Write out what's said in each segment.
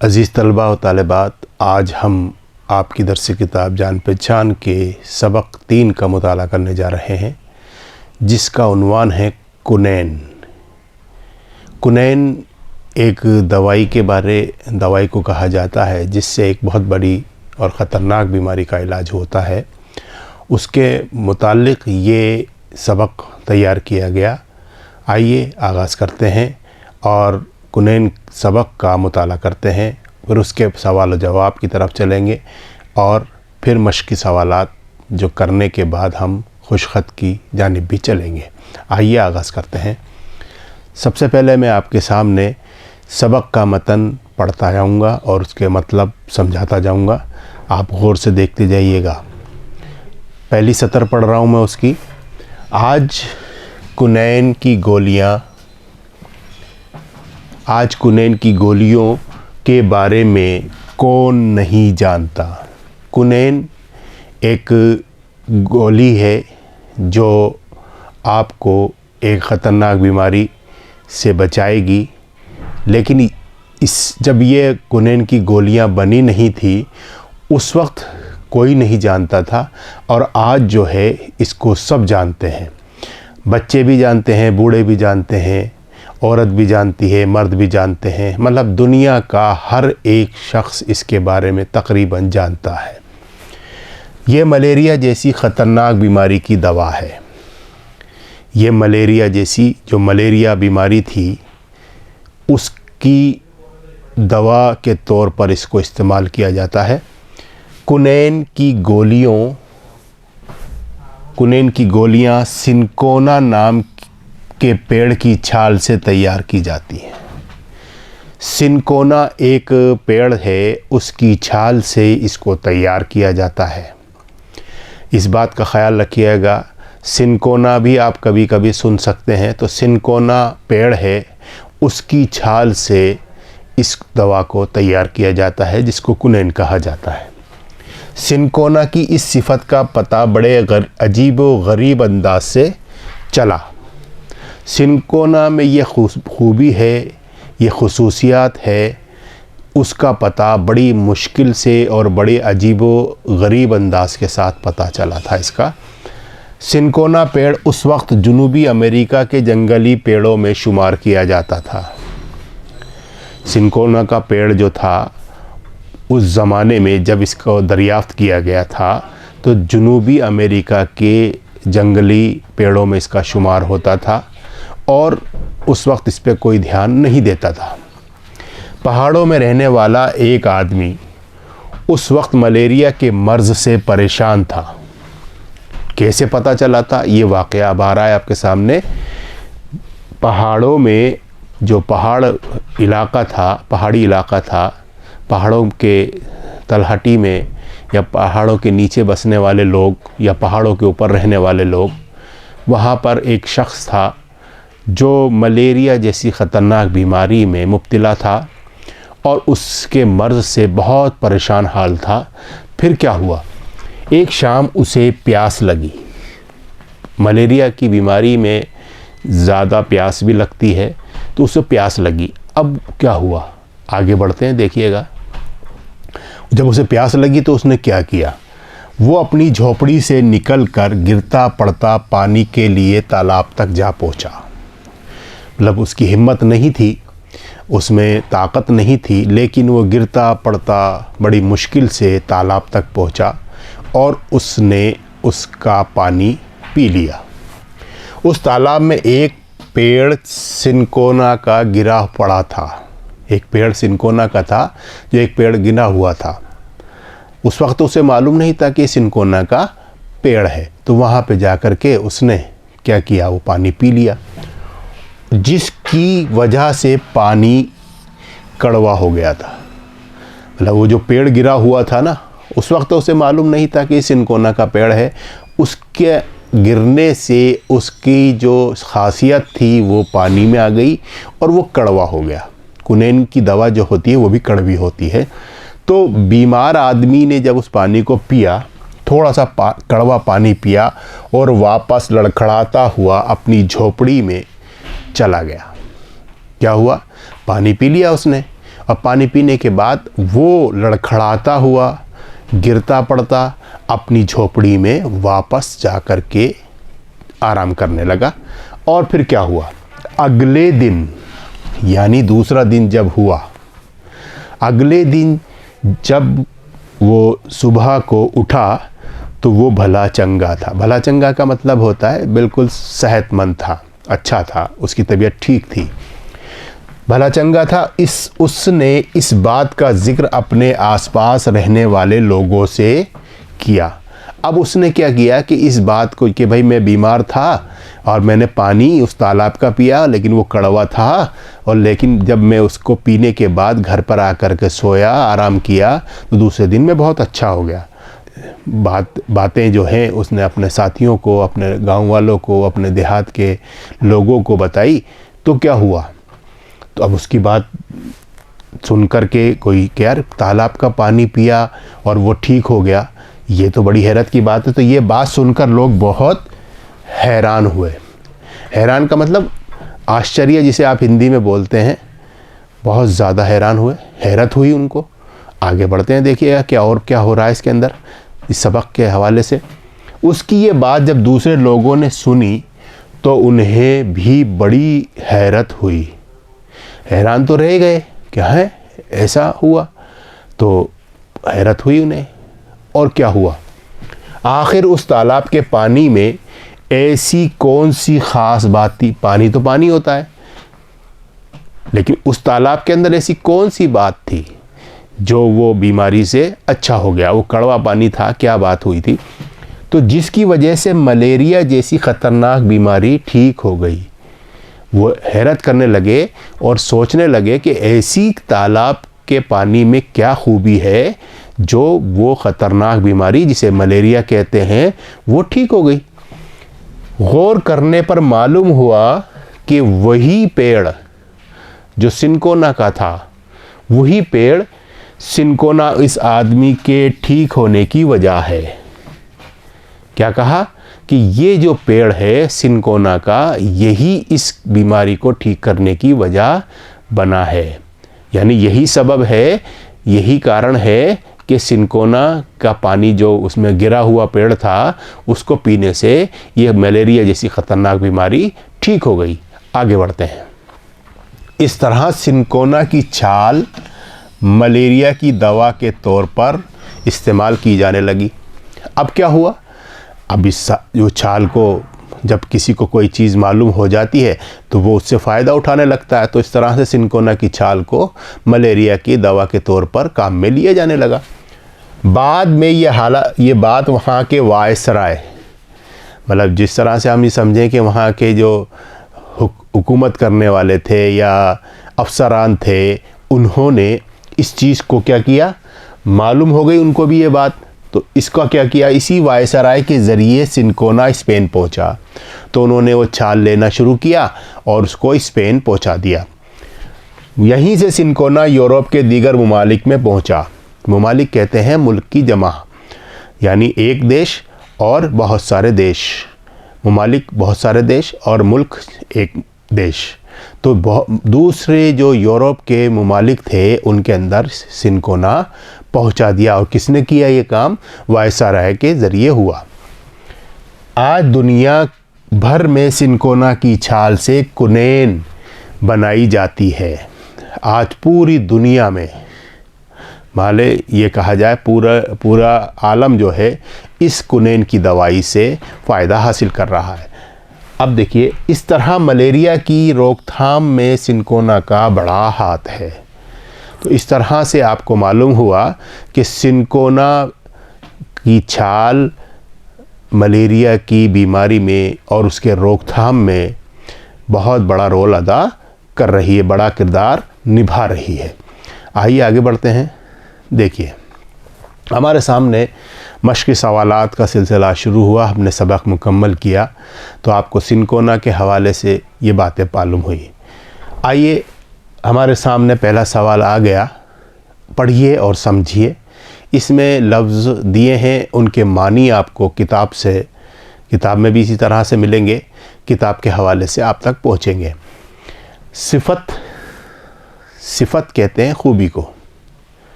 अज़ीज़ तलबा व तालिबात, आज हम आपकी दर्स किताब जान पहचान के सबक 3 का मुताला करने जा रहे हैं, जिसका उन्वान है कुनैन। कुनैन एक दवाई को कहा जाता है जिससे एक बहुत बड़ी और ख़तरनाक बीमारी का इलाज होता है। उसके मुतालिक ये सबक तैयार किया गया। आइए आगाज़ करते हैं और कुनैन सबक का मुताला करते हैं, फिर उसके सवाल व जवाब की तरफ चलेंगे और फिर मश्की सवालात जो करने के बाद हम खुशख़त की जानिब भी चलेंगे। आइए आगाज़ करते हैं। सबसे पहले मैं आपके सामने सबक का मतन पढ़ता जाऊंगा और उसके मतलब समझाता जाऊंगा। आप गौर से देखते जाइएगा। पहली सतर पढ़ रहा हूं मैं उसकी। आज कुनैन की गोलियों के बारे में कौन नहीं जानता। कुनैन एक गोली है जो आपको एक ख़तरनाक बीमारी से बचाएगी, लेकिन जब ये कुनैन की गोलियां बनी नहीं थी उस वक्त कोई नहीं जानता था, और आज जो है इसको सब जानते हैं। बच्चे भी जानते हैं, बूढ़े भी जानते हैं, औरत भी जानती है, मर्द भी जानते हैं। मतलब दुनिया का हर एक शख्स इसके बारे में तकरीबन जानता है। ये मलेरिया जैसी ख़तरनाक बीमारी की दवा है। ये मलेरिया जैसी जो मलेरिया बीमारी थी उसकी दवा के तौर पर इसको इस्तेमाल किया जाता है। कुनैन की गोलियां सिनकोना नाम के पेड़ की छाल से तैयार की जाती हैं। सिनकोना एक पेड़ है, उसकी छाल से इसको तैयार किया जाता है। इस बात का ख्याल रखिएगा, सिनकोना भी आप कभी कभी सुन सकते हैं। तो सिनकोना पेड़ है, उसकी छाल से इस दवा को तैयार किया जाता है, जिसको कुनैन कहा जाता है। सिनकोना की इस सिफत का पता बड़े अजीब व गरीब अंदाज से चला। सिनकोना में ये खूबी है, ये खुसूसियात है, उसका पता बड़ी मुश्किल से और बड़े अजीब व गरीब अंदाज के साथ पता चला था इसका। सिनकोना पेड़ उस वक्त जनूबी अमेरिका के जंगली पेड़ों में शुमार किया जाता था। सिनकोना का पेड़ जो था उस ज़माने में जब इसको दरियाफ़्त किया गया था तो जनूबी अमेरिका के जंगली पेड़ों में इसका शुमार होता था, और उस वक्त इस पर कोई ध्यान नहीं देता था। पहाड़ों में रहने वाला एक आदमी उस वक्त मलेरिया के मर्ज़ से परेशान था। कैसे पता चला था, ये वाक़या अब आ रहा है आपके सामने। पहाड़ों में जो पहाड़ी इलाका था, पहाड़ों के तलहटी में या पहाड़ों के नीचे बसने वाले लोग या पहाड़ों के ऊपर रहने वाले लोग, वहाँ पर एक शख्स था जो मलेरिया जैसी ख़तरनाक बीमारी में मुब्तला था और उसके मर्ज़ से बहुत परेशान हाल था। फिर क्या हुआ, एक शाम उसे प्यास लगी। मलेरिया की बीमारी में ज़्यादा प्यास भी लगती है, तो उसे प्यास लगी। अब क्या हुआ, आगे बढ़ते हैं, देखिएगा। जब उसे प्यास लगी तो उसने क्या किया, वो अपनी झोपड़ी से निकलकर गिरता पड़ता पानी के लिए तालाब तक जा पहुंचा। मतलब उसकी हिम्मत नहीं थी, उसमें ताकत नहीं थी, लेकिन वो गिरता पड़ता बड़ी मुश्किल से तालाब तक पहुंचा और उसने उसका पानी पी लिया। उस तालाब में एक पेड़ सिनकोना का गिरा पड़ा था। एक पेड़ सिनकोना का था, जो एक पेड़ गिरा हुआ था। उस वक्त उसे मालूम नहीं था कि सिनकोना का पेड़ है, तो वहाँ पे जाकर के उसने क्या किया, वो पानी पी लिया, जिसकी वजह से पानी कड़वा हो गया था। मतलब वो जो पेड़ गिरा हुआ था ना, उस वक्त तो उसे मालूम नहीं था कि सिनकोना का पेड़ है। उसके गिरने से उसकी जो खासियत थी वो पानी में आ गई और वो कड़वा हो गया। कुनैन की दवा जो होती है वो भी कड़वी होती है। तो बीमार आदमी ने जब उस पानी को पिया, थोड़ा सा कड़वा पानी पिया और वापस लड़खड़ाता हुआ अपनी झोपड़ी में चला गया। क्या हुआ, पानी पी लिया उसने और पानी पीने के बाद वो लड़खड़ाता हुआ गिरता पड़ता अपनी झोपड़ी में वापस जा कर के आराम करने लगा। और फिर क्या हुआ, अगले दिन यानी दूसरा दिन जब हुआ, अगले दिन जब वो सुबह को उठा तो वो भला चंगा था। भला चंगा का मतलब होता है बिल्कुल सेहतमंद था, अच्छा था, उसकी तबीयत ठीक थी, भला चंगा था। उसने इस बात का जिक्र अपने आसपास रहने वाले लोगों से किया। अब उसने क्या किया कि इस बात को कि भाई मैं बीमार था और मैंने पानी उस तालाब का पिया, लेकिन वो कड़वा था, और लेकिन जब मैं उसको पीने के बाद घर पर आकर के सोया, आराम किया, तो दूसरे दिन में बहुत अच्छा हो गया। बातें जो हैं उसने अपने साथियों को, अपने गांव वालों को, अपने देहात के लोगों को बताई। तो क्या हुआ, तो अब उसकी बात सुन कर के कोई कि यार तालाब का पानी पिया और वो ठीक हो गया, ये तो बड़ी हैरत की बात है। तो ये बात सुनकर लोग बहुत हैरान हुए। हैरान का मतलब आश्चर्य, जिसे आप हिंदी में बोलते हैं, बहुत ज़्यादा हैरान हुए, हैरत हुई उनको। आगे बढ़ते हैं, देखिएगा क्या और क्या हो रहा है इसके अंदर इस सबक के हवाले से। उसकी ये बात जब दूसरे लोगों ने सुनी तो उन्हें भी बड़ी हैरत हुई। हैरान तो रह गए, क्या है ऐसा हुआ, तो हैरत हुई उन्हें। और क्या हुआ, आखिर उस तालाब के पानी में ऐसी कौन सी ख़ास बात थी। पानी तो पानी होता है, लेकिन उस तालाब के अंदर ऐसी कौन सी बात थी जो वो बीमारी से अच्छा हो गया। वो कड़वा पानी था, क्या बात हुई थी, तो जिसकी वजह से मलेरिया जैसी ख़तरनाक बीमारी ठीक हो गई। वो हैरत करने लगे और सोचने लगे कि ऐसी तालाब के पानी में क्या खूबी है जो वो ख़तरनाक बीमारी जिसे मलेरिया कहते हैं वो ठीक हो गई। गौर करने पर मालूम हुआ कि वही पेड़ जो सिनकोना का था, वही पेड़ सिनकोना इस आदमी के ठीक होने की वजह है। क्या कहा कि ये जो पेड़ है सिनकोना का, यही इस बीमारी को ठीक करने की वजह बना है। यानी यही सबब है, यही कारण है कि सिनकोना का पानी जो उसमें गिरा हुआ पेड़ था, उसको पीने से ये मलेरिया जैसी ख़तरनाक बीमारी ठीक हो गई। आगे बढ़ते हैं। इस तरह सिनकोना की छाल मलेरिया की दवा के तौर पर इस्तेमाल की जाने लगी। अब क्या हुआ, अब इस जो छाल को जब किसी को कोई चीज़ मालूम हो जाती है तो वो उससे फ़ायदा उठाने लगता है। तो इस तरह से सिनकोना की छाल को मलेरिया की दवा के तौर पर काम में लिया जाने लगा। बाद में ये बात वहाँ के वायसराय, मतलब जिस तरह से हम ये समझें कि वहाँ के जो हुकूमत करने वाले थे या अफसरान थे, उन्होंने इस चीज़ को क्या किया, मालूम हो गई उनको भी ये बात। तो इसका क्या किया, इसी वायसराय के ज़रिए सिनकोना स्पेन पहुंचा। तो उन्होंने वो छाल लेना शुरू किया और उसको स्पेन पहुंचा दिया। यहीं से सिनकोना यूरोप के दीगर ममालिक में पहुंचा। ममालिक कहते हैं मुल्क की जमा, यानी एक देश और बहुत सारे देश। ममालिक बहुत सारे देश और मुल्क एक देश। तो दूसरे जो यूरोप के ममालिक थे उनके अंदर सिनकोना पहुंचा दिया। और किसने किया ये काम, वायसराय के ज़रिए हुआ। आज दुनिया भर में सिनकोना की छाल से कुनैन बनाई जाती है। आज पूरी दुनिया में, माले ये कहा जाए पूरा आलम जो है इस कुनैन की दवाई से फ़ायदा हासिल कर रहा है। अब देखिए, इस तरह मलेरिया की रोकथाम में सिनकोना का बड़ा हाथ है। तो इस तरह से आपको मालूम हुआ कि सिनकोना की छाल मलेरिया की बीमारी में और उसके रोकथाम में बहुत बड़ा रोल अदा कर रही है, बड़ा किरदार निभा रही है। आइए आगे बढ़ते हैं। देखिए, हमारे सामने मश्क़ी सवालात का सिलसिला शुरू हुआ, हमने सबक मुकम्मल किया तो आपको सिनकोना के हवाले से ये बातें मालूम हुई। आइए, हमारे सामने पहला सवाल आ गया, पढ़िए और समझिए। इसमें लफ्ज़ दिए हैं, उनके मानी आपको किताब में भी इसी तरह से मिलेंगे, किताब के हवाले से आप तक पहुँचेंगे। सिफत कहते हैं खूबी को,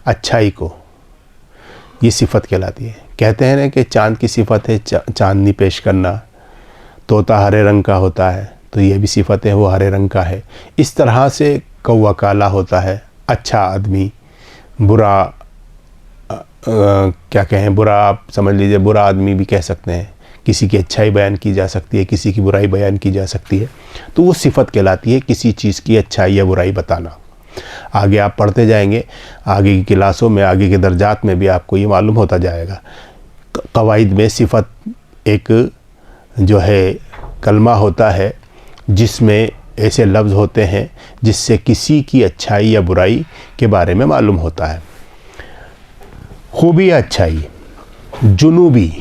अच्छाई को, ये सिफत कहलाती है। कहते हैं ना कि चाँद की सिफत है चांदनी पेश करना, तोता हरे रंग का होता है, तो ये भी सिफत है, वो हरे रंग का है। इस तरह से कौवा काला होता है, अच्छा आदमी, बुरा क्या कहें, बुरा आप समझ लीजिए, बुरा आदमी भी कह सकते हैं। किसी की अच्छाई बयान की जा सकती है, किसी की बुराई बयान की जा सकती है, तो वो सिफत कहलाती है, किसी चीज़ की अच्छाई या बुराई बताना। आगे आप पढ़ते जाएंगे, आगे की क्लासों में, आगे के दर्जात में भी आपको ये मालूम होता जाएगा। कवाइद में सिफत एक जो है कलमा होता है जिसमें ऐसे लफ्ज़ होते हैं जिससे किसी की अच्छाई या बुराई के बारे में मालूम होता है। खूबी या अच्छाई। जुनूबी,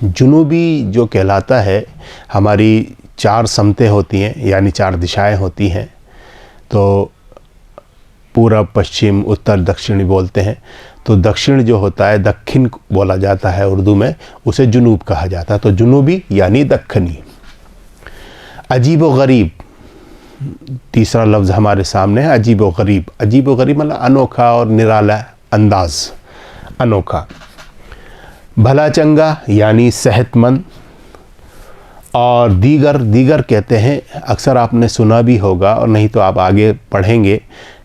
जुनूबी जो कहलाता है, हमारी 4 समतें होती हैं, यानी 4 दिशाएं होती हैं, तो पूरब, पश्चिम, उत्तर, दक्षिणी बोलते हैं। तो दक्षिण जो होता है, दक्षिण बोला जाता है उर्दू में, उसे जुनूब कहा जाता है। तो जुनूबी यानी दक्खनी। अजीब व गरीब, तीसरा लफ्ज़ हमारे सामने है, अजीब व गरीब। अजीब व गरीब मतलब अनोखा और निराला अंदाज, अनोखा। भला चंगा यानी सेहतमंद। और दीगर, दीगर कहते हैं, अक्सर आपने सुना भी होगा, और नहीं तो आप आगे पढ़ेंगे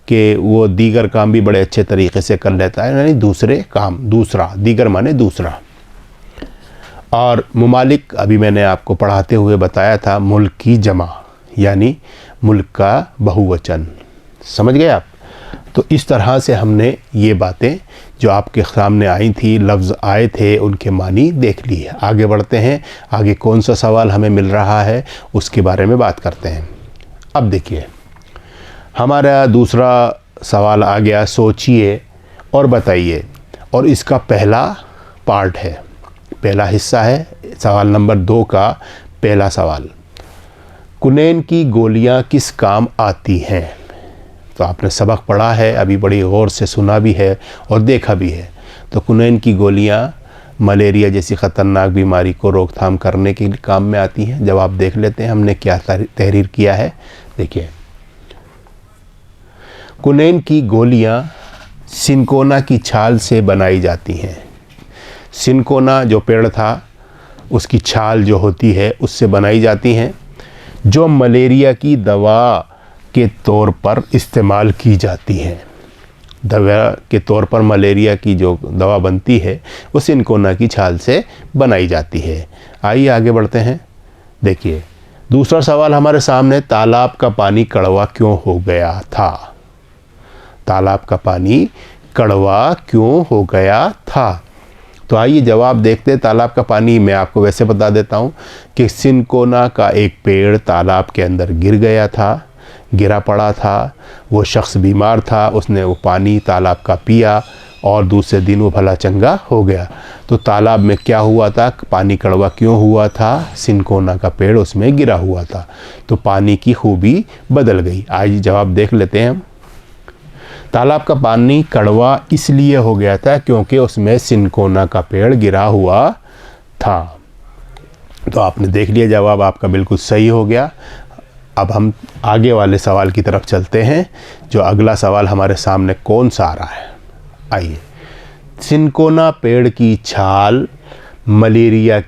कि वो दीगर काम भी बड़े अच्छे तरीक़े से कर लेता है, यानी दूसरे काम, दूसरा, दीगर माने दूसरा। और मुमालिक, अभी मैंने आपको पढ़ाते हुए बताया था, मुल्क की जमा यानी मुल्क का बहुवचन। समझ गए आप? तो इस तरह से हमने ये बातें जो आपके सामने आई थी, लफ्ज़ आए थे, उनके मानी देख लिए। आगे बढ़ते हैं, आगे कौन सा सवाल हमें मिल रहा है उसके बारे में बात करते हैं। अब देखिए, हमारा दूसरा सवाल आ गया, सोचिए और बताइए, और इसका पहला पार्ट है, पहला हिस्सा है सवाल नंबर 2 का पहला सवाल। कुनैन की गोलियां किस काम आती हैं? तो आपने सबक पढ़ा है, अभी बड़ी गौर से सुना भी है और देखा भी है। तो कुनैन की गोलियां मलेरिया जैसी ख़तरनाक बीमारी को रोकथाम करने के काम में आती हैं। जवाब देख लेते हैं हमने क्या तहरीर किया है। देखिए, कुनैन की गोलियां सिनकोना की छाल से बनाई जाती हैं। सिनकोना जो पेड़ था, उसकी छाल जो होती है उससे बनाई जाती हैं, जो मलेरिया की दवा के तौर पर इस्तेमाल की जाती हैं। दवा के तौर पर मलेरिया की जो दवा बनती है वो सिनकोना की छाल से बनाई जाती है। आइए आगे बढ़ते हैं। देखिए, दूसरा सवाल हमारे सामने, तालाब का पानी कड़वा क्यों हो गया था? तालाब का पानी कड़वा क्यों हो गया था? तो आइए जवाब देखते हैं। तालाब का पानी, मैं आपको वैसे बता देता हूँ कि सिनकोना का एक पेड़ तालाब के अंदर गिर गया था, गिरा पड़ा था। वो शख्स बीमार था, उसने वो पानी तालाब का पिया और दूसरे दिन वो भला चंगा हो गया। तो तालाब में क्या हुआ था, पानी कड़वा क्यों हुआ था? सिनकोना का पेड़ उसमें गिरा हुआ था, तो पानी की खूबी बदल गई। आइए जवाब देख लेते हैं हम। तालाब का पानी कड़वा इसलिए हो गया था क्योंकि उसमें सिनकोना का पेड़ गिरा हुआ था। तो आपने देख लिया, जवाब आपका बिल्कुल सही हो गया। अब हम आगे वाले सवाल की तरफ चलते हैं। जो अगला सवाल हमारे सामने कौन सा आ रहा है, आइए। सिनकोना पेड़ की छाल मलेरिया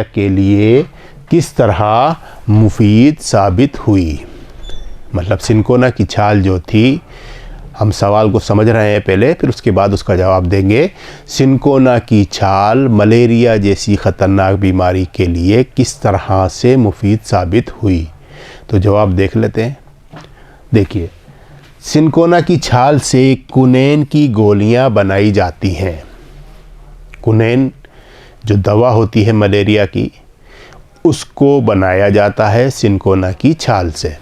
के लिए किस तरह मुफीद साबित हुई? मतलब सिनकोना की छाल जो थी, हम सवाल को समझ रहे हैं पहले, फिर उसके बाद उसका जवाब देंगे। सिनकोना की छाल मलेरिया जैसी ख़तरनाक बीमारी के लिए किस तरह से मुफीद साबित हुई? तो जवाब देख लेते हैं। देखिए, सिनकोना की छाल से कुनैन की गोलियां बनाई जाती हैं। कुनैन जो दवा होती है मलेरिया की, उसको बनाया जाता है सिनकोना की छाल से,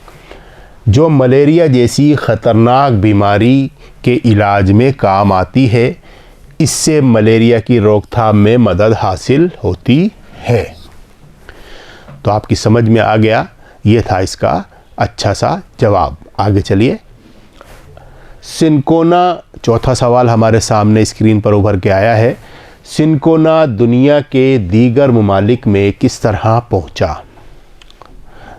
जो मलेरिया जैसी ख़तरनाक बीमारी के इलाज में काम आती है। इससे मलेरिया की रोकथाम में मदद हासिल होती है। तो आपकी समझ में आ गया, ये था इसका अच्छा सा जवाब। आगे चलिए। सिनकोना, चौथा सवाल हमारे सामने स्क्रीन पर उभर के आया है। सिनकोना दुनिया के दीगर ममालिक में किस तरह पहुंचा?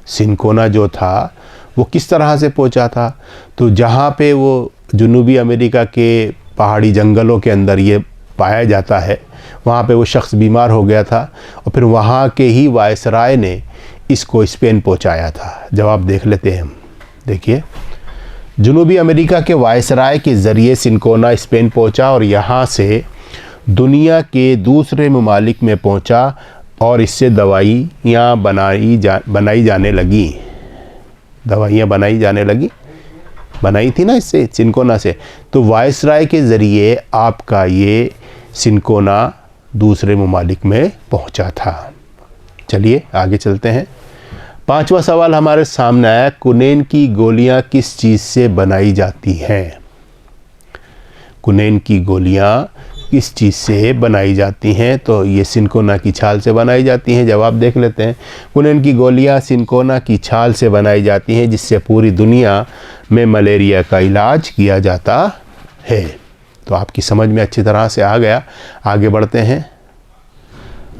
सिनकोना जो था वो किस तरह से पहुंचा था? तो जहाँ पे वो जनूबी अमेरिका के पहाड़ी जंगलों के अंदर ये पाया जाता है, वहाँ पे वो शख्स बीमार हो गया था और फिर वहाँ के ही वायसराय ने इसको स्पेन पहुँचाया था। जवाब देख लेते हैं हम। देखिए, जनूबी अमेरिका के वायसराय के ज़रिए सिनकोना स्पेन पहुँचा और यहाँ से दुनिया के दूसरे ममालिक में पहुँचा और इससे दवाइयाँ बनाई जाने लगी। दवाइयाँ बनाई थी ना इससे, सिनकोना से। तो वायसराय के ज़रिए आपका ये सिनकोना दूसरे ममालिक में पहुंचा था। चलिए आगे चलते हैं। 5वां सवाल हमारे सामने आया, कुनैन की गोलियां किस चीज़ से बनाई जाती हैं? कुनैन की गोलियां किस चीज़ से बनाई जाती हैं? तो ये सिनकोना की छाल से बनाई जाती हैं। जवाब देख लेते हैं। कुनैन की गोलियां सिनकोना की छाल से बनाई जाती हैं, जिससे पूरी दुनिया में मलेरिया का इलाज किया जाता है। तो आपकी समझ में अच्छी तरह से आ गया। आगे बढ़ते हैं।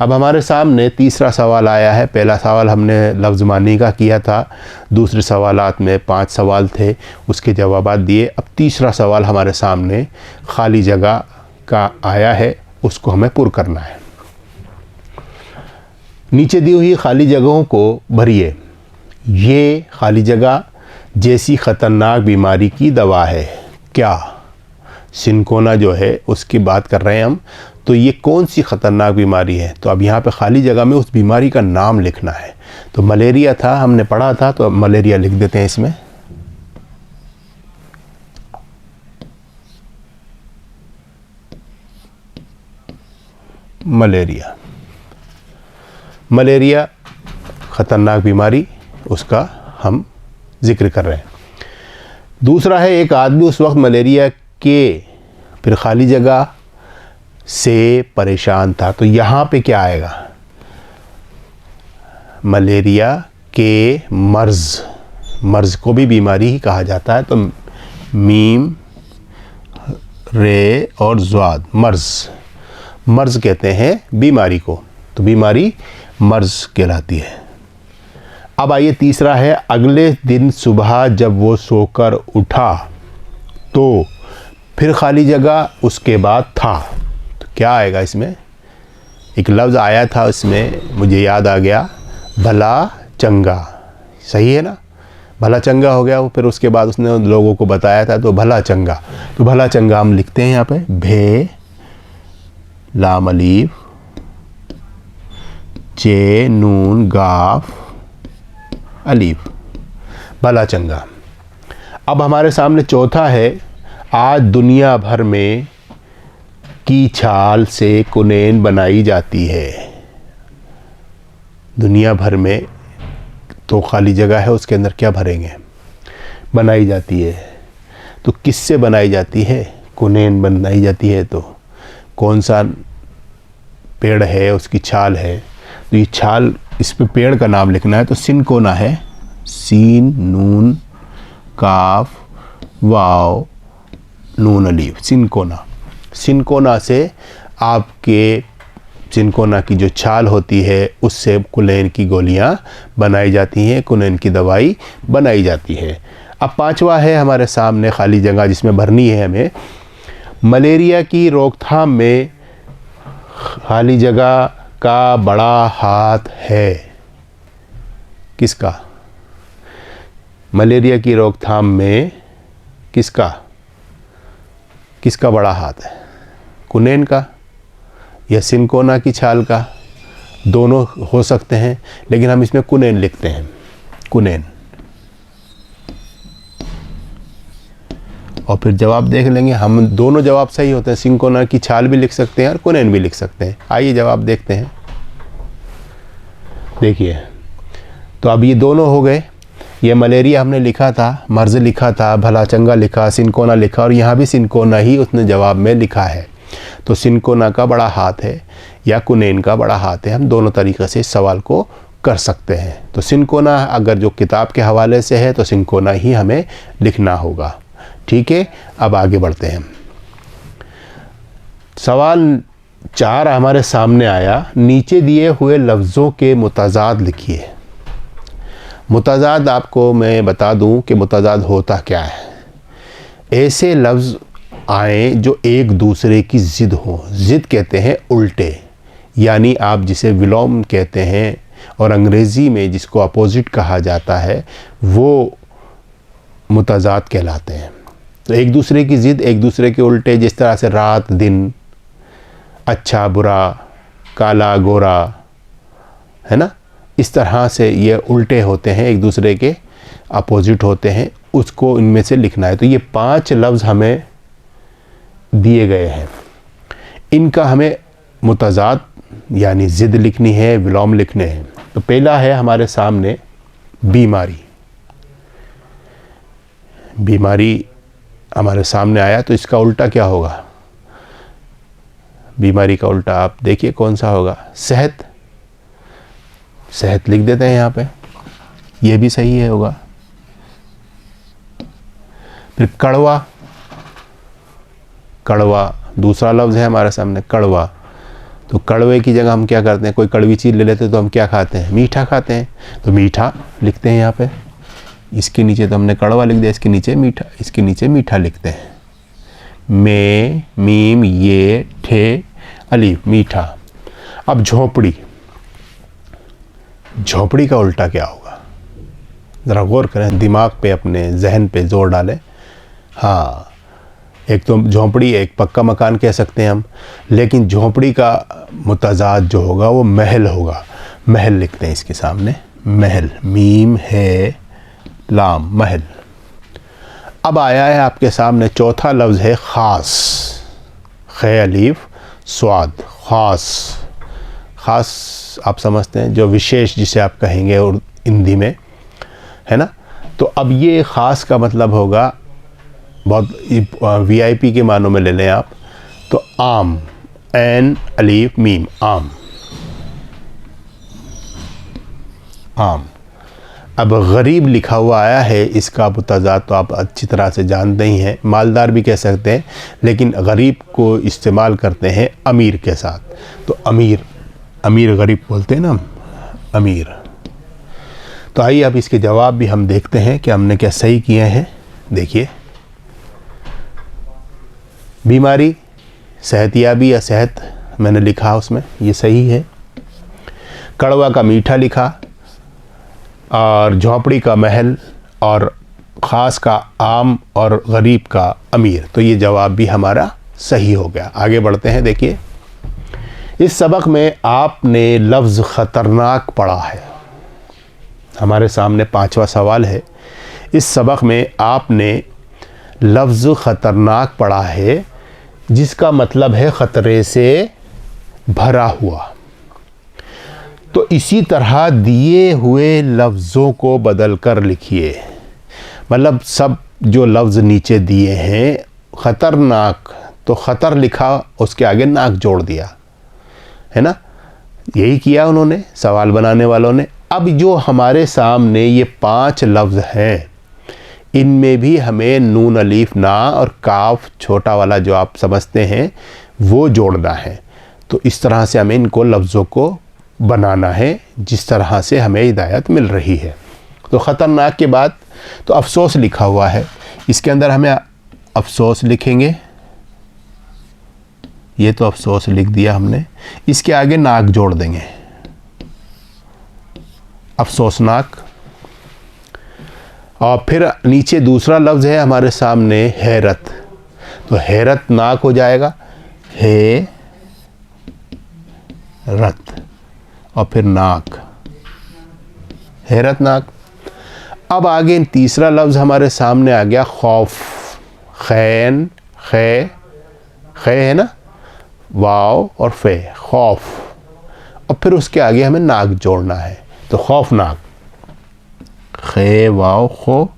अब हमारे सामने तीसरा सवाल आया है। पहला सवाल हमने लफ्ज़मानी का किया था, दूसरे सवालात में 5 सवाल थे, उसके जवाब दिए। अब तीसरा सवाल हमारे सामने खाली जगह का आया है, उसको हमें पुर करना है। नीचे दी हुई खाली जगहों को भरिए। ये खाली जगह जैसी ख़तरनाक बीमारी की दवा है। क्या? सिनकोना जो है उसकी बात कर रहे हैं हम। तो ये कौन सी ख़तरनाक बीमारी है? तो अब यहाँ पे खाली जगह में उस बीमारी का नाम लिखना है। तो मलेरिया था, हमने पढ़ा था, तो अब मलेरिया लिख देते हैं इसमें। मलेरिया ख़तरनाक बीमारी, उसका हम जिक्र कर रहे हैं। दूसरा है, एक आदमी उस वक्त मलेरिया के फिर खाली जगह से परेशान था। तो यहाँ पे क्या आएगा? मलेरिया के मर्ज़ को भी बीमारी ही कहा जाता है। तो मीम, रे और ज़्वाद, मर्ज़ कहते हैं बीमारी को। तो बीमारी मर्ज़ कहलाती है। अब आइए तीसरा है, अगले दिन सुबह जब वो सोकर उठा तो फिर खाली जगह उसके बाद था। तो क्या आएगा इसमें? एक लफ्ज़ आया था उसमें, मुझे याद आ गया, भला चंगा। सही है ना? भला चंगा हो गया वो। फिर उसके बाद उसने लोगों को बताया था, तो भला चंगा। तो भला चंगा हम लिखते हैं यहाँ पे, भे लाम अलीफ चे नून गाफ अलीफ, भला चंगा। अब हमारे सामने चौथा है, आज दुनिया भर में की छाल से कुनैन बनाई जाती है। दुनिया भर में, तो खाली जगह है उसके अंदर क्या भरेंगे? बनाई जाती है। तो किससे बनाई जाती है? कुनैन बनाई जाती है। तो कौन सा पेड़ है, उसकी छाल है। तो ये छाल, इस पे पेड़ का नाम लिखना है। तो सिनकोना है, सीन नून काफ वाव नून अलीफ, सिनकोना से आपके सिनकोना की जो छाल होती है उससे कुनैन की गोलियां बनाई जाती हैं, कुनैन की दवाई बनाई जाती है। अब 5वां है हमारे सामने खाली जगह जिसमें भरनी है हमें, मलेरिया की रोकथाम में खाली जगह का बड़ा हाथ है। किसका? मलेरिया की रोकथाम में किसका बड़ा हाथ है? कुनैन का या सिनकोना की छाल का? दोनों हो सकते हैं, लेकिन हम इसमें कुनैन लिखते हैं, कुनैन। और फिर जवाब देख लेंगे हम। दोनों जवाब सही होते हैं, सिनकोना की छाल भी लिख सकते हैं और कुनैन भी लिख सकते हैं। आइए जवाब देखते हैं। देखिए, तो अब ये दोनों हो गए। ये मलेरिया हमने लिखा था, मर्ज़ लिखा था, भला चंगा लिखा, सिनकोना लिखा, और यहाँ भी सिनकोना ही उसने जवाब में लिखा है। तो सिनकोना का बड़ा हाथ है या कुनैन का बड़ा हाथ है, हम दोनों तरीक़े से इस सवाल को कर सकते हैं। तो सिनकोना अगर जो किताब के हवाले से है तो सिनकोना ही हमें लिखना होगा। ठीक है, अब आगे बढ़ते हैं। सवाल 4 हमारे सामने आया, नीचे दिए हुए लफ्ज़ों के मुताजाद लिखिए। मुतज़ाद आपको मैं बता दूं कि मुतज़ाद होता क्या है। ऐसे लफ्ज़ आए जो एक दूसरे की ज़िद हो। ज़िद कहते हैं उल्टे, यानी आप जिसे विलोम कहते हैं और अंग्रेज़ी में जिसको अपोजिट कहा जाता है वो मुतज़ाद कहलाते हैं। तो एक दूसरे की ज़िद, एक दूसरे के उल्टे, जिस तरह से रात दिन, अच्छा बुरा, काला गोरा, है ना, इस तरह से ये उल्टे होते हैं, एक दूसरे के अपोजिट होते हैं, उसको इनमें से लिखना है। तो ये 5 लफ्ज़ हमें दिए गए हैं, इनका हमें मुतज़ाद यानी ज़िद लिखनी है, विलोम लिखने हैं। तो पहला है हमारे सामने बीमारी। बीमारी हमारे सामने आया तो इसका उल्टा क्या होगा? बीमारी का उल्टा आप देखिए कौन सा होगा? सेहत। सेहत लिख देते हैं यहाँ पे, ये भी सही है होगा। फिर कड़वा। कड़वा दूसरा लफ्ज़ है हमारे सामने, कड़वा। तो कड़वे की जगह हम क्या करते हैं? कोई कड़वी चीज़ ले लेते हैं तो हम क्या खाते हैं? मीठा खाते हैं। तो मीठा लिखते हैं यहाँ पे, इसके नीचे तो हमने कड़वा लिख दिया, इसके नीचे मीठा, इसके नीचे मीठा लिखते हैं। में, मीम, ये, ठे, अलीफ, मीठा। अब झोपड़ी। झोपड़ी का उल्टा क्या होगा? ज़रा गौर करें, दिमाग पे, अपने जहन पे जोर डालें। हाँ, एक तो झोंपड़ी, एक पक्का मकान कह सकते हैं हम, लेकिन झोंपड़ी का मुतज़ाद जो होगा वो महल होगा। महल लिखते हैं इसके सामने, महल, मीम है लाम, महल। अब आया है आपके सामने चौथा लफ्ज़ है ख़ास। खे अलीफ स्वाद, ख़ास। ख़ास आप समझते हैं, जो विशेष जिसे आप कहेंगे और हिंदी में, है ना। तो अब ये ख़ास का मतलब होगा, बहुत VIP के मानों में ले लें आप, तो आम, एन अलीफ मीम, आम। आम। अब गरीब लिखा हुआ आया है, इसका मुतज़ाद तो आप अच्छी तरह से जानते ही हैं, मालदार भी कह सकते हैं, लेकिन गरीब को इस्तेमाल करते हैं अमीर के साथ। तो अमीर, अमीर गरीब बोलते हैं ना, अमीर। तो आइए अब इसके जवाब भी हम देखते हैं कि हमने क्या सही किए हैं। देखिए, बीमारी, सेहतियाबी या सेहत मैंने लिखा उसमें, ये सही है। कड़वा का मीठा लिखा, और झोंपड़ी का महल, और ख़ास का आम, और गरीब का अमीर। तो ये जवाब भी हमारा सही हो गया। आगे बढ़ते हैं। देखिए, इस सबक में आपने लफ्ज़ ख़तरनाक पढ़ा है। हमारे सामने 5वां सवाल है। इस सबक में आपने लफ्ज़ ख़तरनाक पढ़ा है, जिसका मतलब है ख़तरे से भरा हुआ। तो इसी तरह दिए हुए लफ्ज़ों को बदल कर लिखिए। मतलब सब जो लफ्ज़ नीचे दिए हैं, ख़तरनाक, तो ख़तर लिखा, उसके आगे नाक जोड़ दिया, है ना। यही किया उन्होंने, सवाल बनाने वालों ने। अब जो हमारे सामने ये 5 लफ्ज़ हैं, इनमें भी हमें नून अलीफ ना और काफ छोटा वाला जो आप समझते हैं वो जोड़ना है। तो इस तरह से हमें इनको लफ्ज़ों को बनाना है, जिस तरह से हमें हिदायत मिल रही है। तो ख़तरनाक के बाद तो अफ़सोस लिखा हुआ है, इसके अंदर हमें अफ़सोस लिखेंगे। ये तो अफ़सोस लिख दिया हमने, इसके आगे नाक जोड़ देंगे, अफ़सोसनाक। और फिर नीचे दूसरा लफ्ज़ है हमारे सामने हैरत, तो हैरत नाक हो जाएगा, है रत, और फिर नाक, हैरत नाक। अब आगे तीसरा लफ्ज़ हमारे सामने आ गया खौफ। खैन, खे, खे है ना, वाव और फे, खौफ। और फिर उसके आगे हमें नाक जोड़ना है, तो खौफनाक, खे वाव खो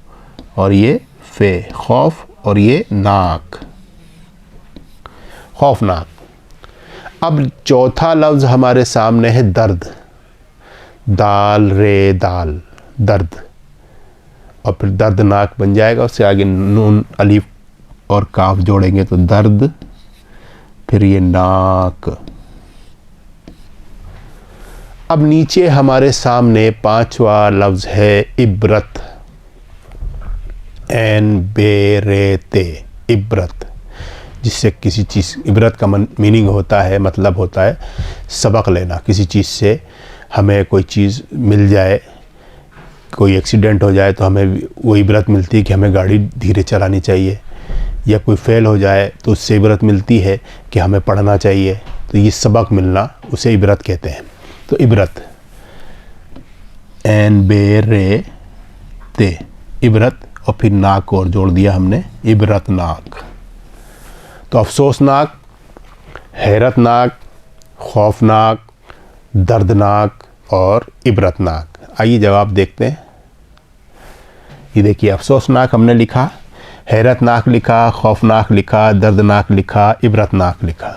और ये फे, खौफ, और ये नाक, खौफनाक। अब चौथा लफ्ज़ हमारे सामने है दर्द। दाल रे दाल, दर्द, और फिर दर्दनाक बन जाएगा, उससे आगे नून अलीफ और काफ जोड़ेंगे तो दर्द, फिर ये नाक। अब नीचे हमारे सामने पांचवा लफ्ज़ है इब्रत, एन बे रे ते, इब्रत, जिससे किसी चीज़, इब्रत का मीनिंग होता है, मतलब होता है सबक लेना। किसी चीज़ से हमें कोई चीज़ मिल जाए, कोई एक्सीडेंट हो जाए तो हमें वो इब्रत मिलती है कि हमें गाड़ी धीरे चलानी चाहिए, या कोई फेल हो जाए तो उससे इब्रत मिलती है कि हमें पढ़ना चाहिए। तो ये सबक मिलना, उसे इब्रत कहते हैं। तो इब्रत, एन बे रे ते, इब्रत, और फिर नाक और जोड़ दिया हमने, इबरतनाक। तो अफसोसनाक, हैरतनाक, खौफनाक, दर्दनाक और इबरतनाक। आइए जवाब देखते हैं। ये देखिए, अफसोसनाक हमने लिखा, हैरतनाक लिखा, खौफनाक लिखा, दर्दनाक लिखा, इबरतनाक लिखा।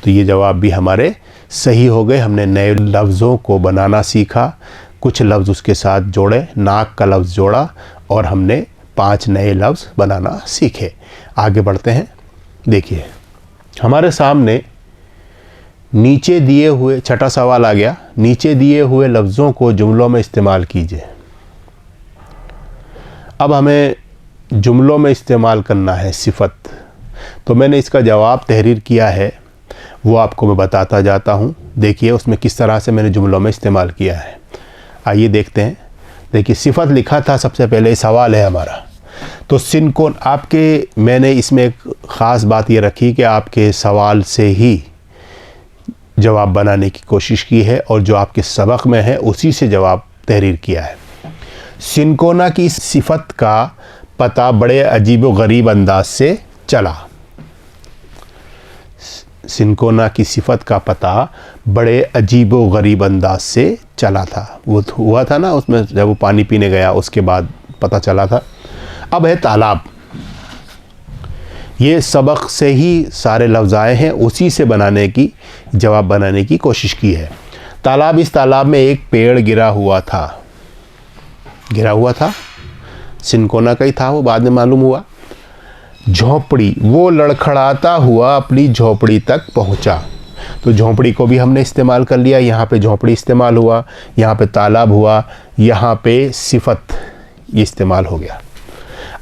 तो ये जवाब भी हमारे सही हो गए। हमने नए लफ्ज़ों को बनाना सीखा, कुछ लफ्ज़ उसके साथ जोड़े, नाक का लफ्ज़ जोड़ा, और हमने 5 नए लफ्ज़ बनाना सीखे। आगे बढ़ते हैं। देखिए, हमारे सामने नीचे दिए हुए, छठा सवाल आ गया, नीचे दिए हुए लफ्ज़ों को जुमलों में इस्तेमाल कीजिए। अब हमें जुमलों में इस्तेमाल करना है सिफत। तो मैंने इसका जवाब तहरीर किया है, वो आपको मैं बताता जाता हूँ। देखिए उसमें किस तरह से मैंने जुमलों में इस्तेमाल किया है। आइए देखते हैं। देखिए, सिफत लिखा था, सबसे पहले सवाल है हमारा। तो सिनकोन, आपके, मैंने इसमें एक ख़ास बात ये रखी कि आपके सवाल से ही जवाब बनाने की कोशिश की है, और जो आपके सबक में है उसी से जवाब तहरीर किया है। सिनकोना की सिफत का पता बड़े अजीब व गरीब अंदाज से चला। सिनकोना की सिफत का पता बड़े अजीब व गरीब अंदाज से चला था। वो हुआ था ना उसमें, जब वो पानी पीने गया उसके बाद पता चला था। अब है तालाब। ये सबक से ही सारे लफ्ज़ आए हैं, उसी से बनाने की, जवाब बनाने की कोशिश की है। तालाब, इस तालाब में एक पेड़ गिरा हुआ था। गिरा हुआ था, सिनकोना का ही था वो, बाद में मालूम हुआ। झोंपड़ी, वो लड़खड़ाता हुआ अपनी झोंपड़ी तक पहुंचा। तो झोंपड़ी को भी हमने इस्तेमाल कर लिया। यहाँ पे झोंपड़ी इस्तेमाल हुआ, यहाँ पे तालाब हुआ, यहाँ पे सिफत ये इस्तेमाल हो गया।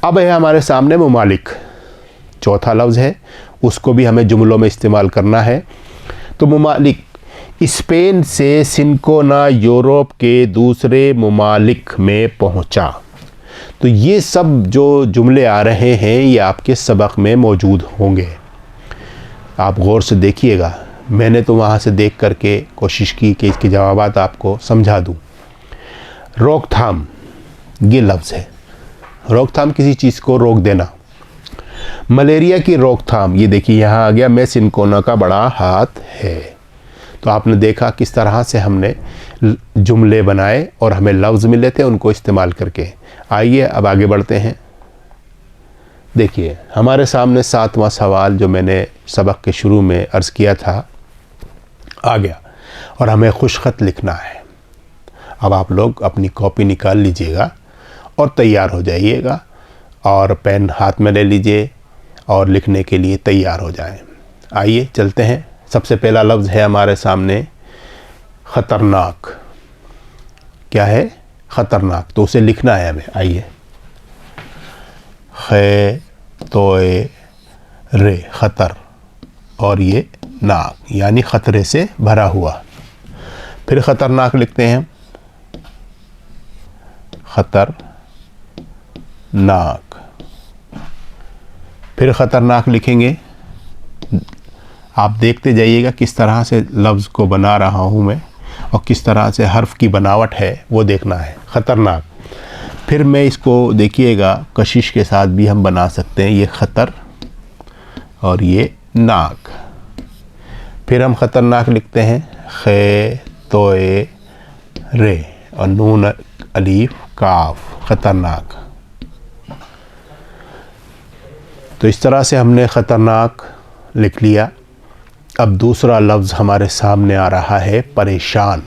अब है हमारे सामने मुमालिक, चौथा लफ्ज़ है, उसको भी हमें जुमलों में इस्तेमाल करना है। तो मुमालिक, स्पेन से सिनकोना यूरोप के दूसरे मुमालिक में पहुंचा। तो ये सब जो जुमले आ रहे हैं ये आपके सबक में मौजूद होंगे। आप गौर से देखिएगा। मैंने तो वहाँ से देख करके कोशिश की कि इसके जवाबात आपको समझा दूँ। रोकथाम, ये लफ्ज़ है। रोकथाम, किसी चीज़ को रोक देना। मलेरिया की रोकथाम, ये देखिए यहाँ आ गया, मैं सिनकोना का बड़ा हाथ है। तो आपने देखा किस तरह से हमने जुमले बनाए और हमें लफ्ज़ मिले थे उनको इस्तेमाल करके। आइए अब आगे बढ़ते हैं। देखिए, हमारे सामने 7वां सवाल जो मैंने सबक के शुरू में अर्ज़ किया था आ गया, और हमें खुशखत लिखना है। अब आप लोग अपनी कॉपी निकाल लीजिएगा और तैयार हो जाइएगा, और पेन हाथ में ले लीजिए और लिखने के लिए तैयार हो जाएं। आइए चलते हैं। सबसे पहला लफ्ज़ है हमारे सामने ख़तरनाक। क्या है? ख़तरनाक। तो उसे लिखना है हमें। आइए, खे तोए रे, ख़तर, और ये नाक, यानी ख़तरे से भरा हुआ। फिर ख़तरनाक लिखते हैं, ख़तरनाक। फिर ख़तरनाक लिखेंगे। आप देखते जाइएगा किस तरह से लफ्ज़ को बना रहा हूँ मैं, और किस तरह से हर्फ की बनावट है वो देखना है। ख़तरनाक। फिर मैं इसको देखिएगा, कशिश के साथ भी हम बना सकते हैं। ये ख़तर और ये नाक। फिर हम ख़तरनाक लिखते हैं, खे तोए रे, और नून अलीफ काफ, ख़तरनाक। तो इस तरह से हमने ख़तरनाक लिख लिया। अब दूसरा लफ्ज़ हमारे सामने आ रहा है परेशान।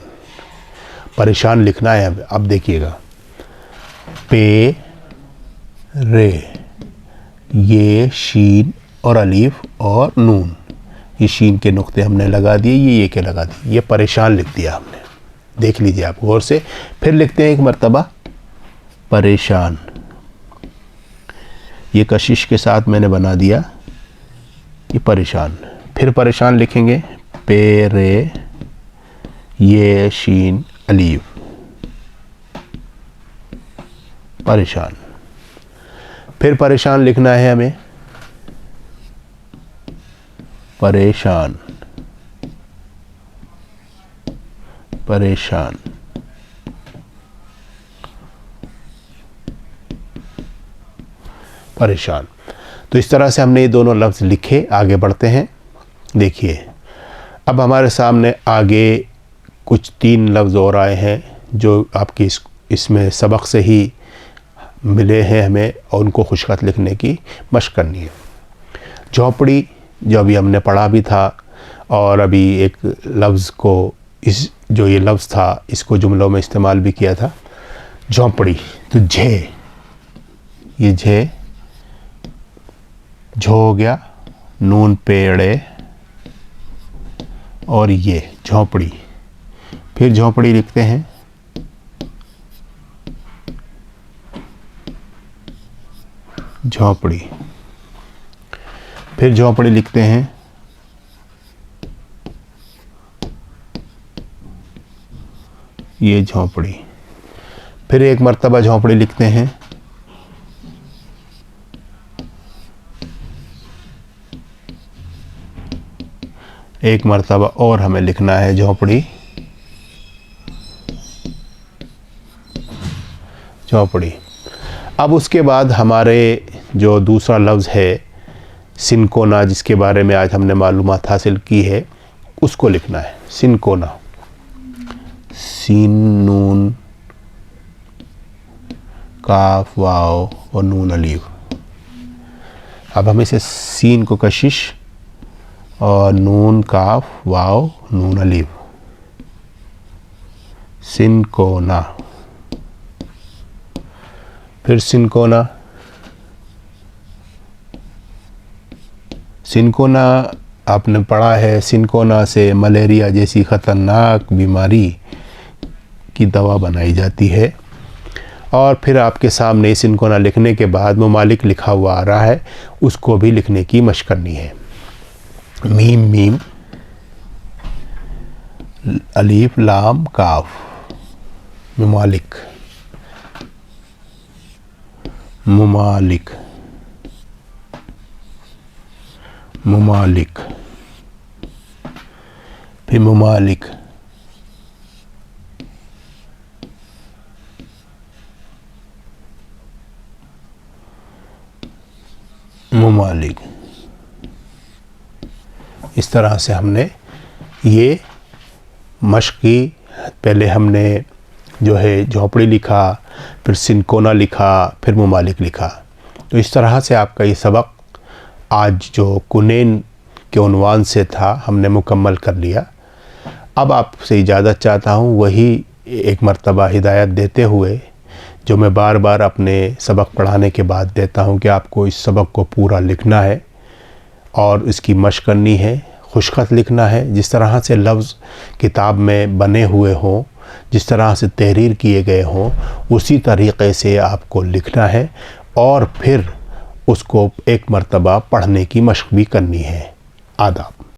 परेशान लिखना है। अब देखिएगा, पे रे, ये शीन और अलीफ और नून, ये शीन के नुक्ते हमने लगा दिए, ये के लगा दिए, ये परेशान लिख दिया हमने। देख लीजिए आप गौर से। फिर लिखते हैं एक मर्तबा परेशान, ये कशिश के साथ मैंने बना दिया, ये परेशान। फिर परेशान लिखेंगे पेरे ये शीन अलीफ, परेशान। फिर परेशान लिखना है हमें, परेशान, परेशान। परेशान। तो इस तरह से हमने ये दोनों लफ्ज़ लिखे। आगे बढ़ते हैं। देखिए अब हमारे सामने आगे कुछ 3 लफ्ज़ और आए हैं जो आपकी इसमें सबक से ही मिले हैं हमें, और उनको खुशखत लिखने की मशक करनी है। झोंपड़ी जो अभी हमने पढ़ा भी था, और अभी एक लफ्ज़ को इस जो ये लफ्ज़ था इसको जुमलों में इस्तेमाल भी किया था, झोंपड़ी। तो झे, ये झे, झो हो गया, नून पेड़े, और ये झोंपड़ी। फिर झोंपड़ी लिखते हैं, झोंपड़ी। फिर झोंपड़ी लिखते हैं, ये झोंपड़ी। फिर एक मर्तबा झोंपड़ी लिखते हैं, एक मर्तबा और हमें लिखना है झोंपड़ी, झोंपड़ी। अब उसके बाद हमारे जो दूसरा लफ्ज़ है सिनकोना, जिसके बारे में आज हमने मालूमात हासिल की है, उसको लिखना है सिनकोना, सीन नून काफ वाव और नून अलीफ। अब हम इसे सीन को कशिश और नून काफ वाव नून अलीफ, सिनकोना। फिर सिनकोना, सिनकोना आपने पढ़ा है, सिनकोना से मलेरिया जैसी ख़तरनाक बीमारी की दवा बनाई जाती है। और फिर आपके सामने सिनकोना लिखने के बाद मुमालिक लिखा हुआ आ रहा है, उसको भी लिखने की मशक करनी है। मीम मीम अलीफ लाम काफ, मुमालिक, मुमालिक, मुमालिक। फिर मुमालिक, मुमालिक। इस तरह से हमने ये मशक की। पहले हमने जो है झोंपड़ी लिखा, फिर सिनकोना लिखा, फिर मुमालिक लिखा। तो इस तरह से आपका ये सबक आज जो कुनैन के उन्वान से था हमने मुकम्मल कर लिया। अब आपसे इजाज़त चाहता हूँ, वही एक मर्तबा हिदायत देते हुए जो मैं बार बार अपने सबक पढ़ाने के बाद देता हूँ कि आपको इस सबक को पूरा लिखना है और इसकी मशक करनी है, खुशखत लिखना है। जिस तरह से लफ्ज़ किताब में बने हुए हों, जिस तरह से तहरीर किए गए हों, उसी तरीक़े से आपको लिखना है और फिर उसको एक मर्तबा पढ़ने की मशक भी करनी है। आदाब।